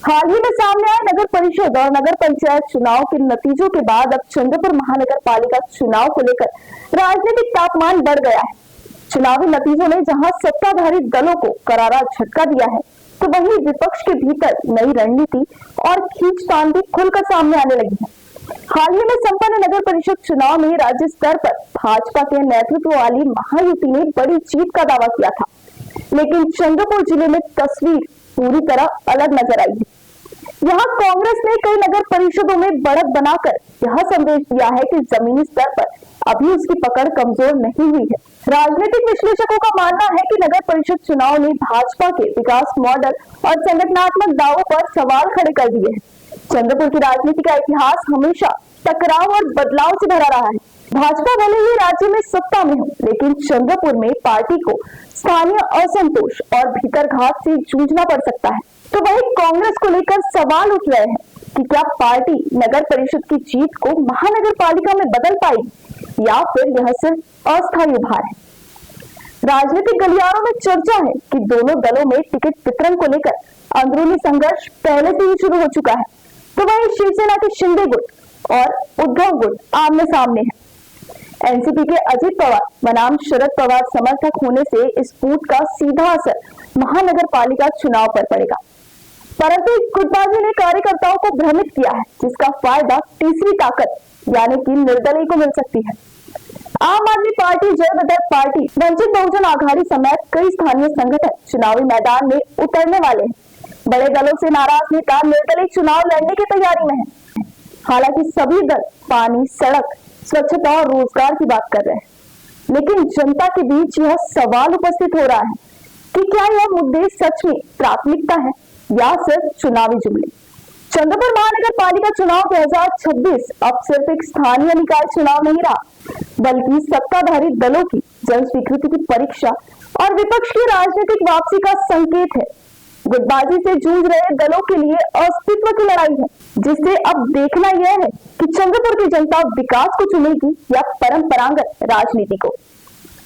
हाल ही में सामने आए नगर परिषद और नगर पंचायत चुनाव के नतीजों के बाद अब चंद्रपुर महानगर पालिका चुनाव को लेकर राजनीतिक तापमान बढ़ गया है। चुनावी नतीजों ने जहां सत्ताधारी दलों को करारा झटका दिया है, तो वहीं विपक्ष के भीतर नई रणनीति और खींचतान भी खुलकर सामने आने लगी है। हाल ही में संपन्न नगर परिषद चुनाव में राज्य स्तर पर भाजपा के नेतृत्व वाली महायुति ने बड़ी जीत का दावा किया था, लेकिन चंद्रपुर जिले में तस्वीर पूरी तरह अलग नजर आई है। यहाँ कांग्रेस ने कई नगर परिषदों में बढ़त बनाकर यह संदेश दिया है कि जमीनी स्तर पर अभी उसकी पकड़ कमजोर नहीं हुई है। राजनीतिक विश्लेषकों का मानना है कि नगर परिषद चुनाव ने भाजपा के विकास मॉडल और संगठनात्मक दावों पर सवाल खड़े कर दिए हैं। चंद्रपुर की राजनीति का इतिहास हमेशा टकराव और बदलाव से भरा रहा है। भाजपा भले ही राज्य में सत्ता में हो, लेकिन चंद्रपुर में पार्टी को स्थानीय असंतोष और भीतरघात से जूझना पड़ सकता है। तो वही कांग्रेस को लेकर सवाल उठ रहे हैं कि क्या पार्टी नगर परिषद की जीत को महानगर पालिका में बदल पाएगी या फिर यह सिर्फ अस्थायी उभार है। राजनीतिक गलियारों में चर्चा है कि दोनों दलों में टिकट वितरण को लेकर अंदरूनी संघर्ष पहले से ही शुरू हो चुका है। तो वहीं शिवसेना के शिंदे गुट और उद्धव गुट आमने सामने है। एनसीपी के अजित पवार बनाम शरद पवार समर्थक होने से इस फूट का सीधा असर महानगर पालिका चुनाव पर पड़ेगा, परंतु इस गुटबाजी ने कार्यकर्ताओं को भ्रमित किया है, जिसका फायदा तीसरी ताकत यानी कि निर्दलीय को मिल सकती है। आम आदमी पार्टी, जनता पार्टी, वंचित बहुजन आघाड़ी समेत कई स्थानीय संगठन चुनावी मैदान में उतरने वाले हैं। बड़े दलों से नाराज नेता निर्दलीय चुनाव लड़ने की तैयारी में है। हालांकि सभी दल पानी, सड़क, स्वच्छता और रोजगार की बात कर रहे हैं, लेकिन जनता के बीच यह सवाल उपस्थित हो रहा है कि क्या यह मुद्दे सच में प्राथमिकता है या सिर्फ चुनावी जुमले। चंद्रपुर महानगर पालिका चुनाव 2026 अब सिर्फ एक स्थानीय निकाय चुनाव नहीं रहा, बल्कि सत्ताधारी दलों की जन स्वीकृति की परीक्षा और विपक्ष की राजनीतिक वापसी का संकेत है। गुटबाजी से जूझ रहे दलों के लिए अस्तित्व की लड़ाई है, जिससे अब देखना यह है कि चंद्रपुर की जनता विकास को चुनेगी या परंपरागत राजनीति को।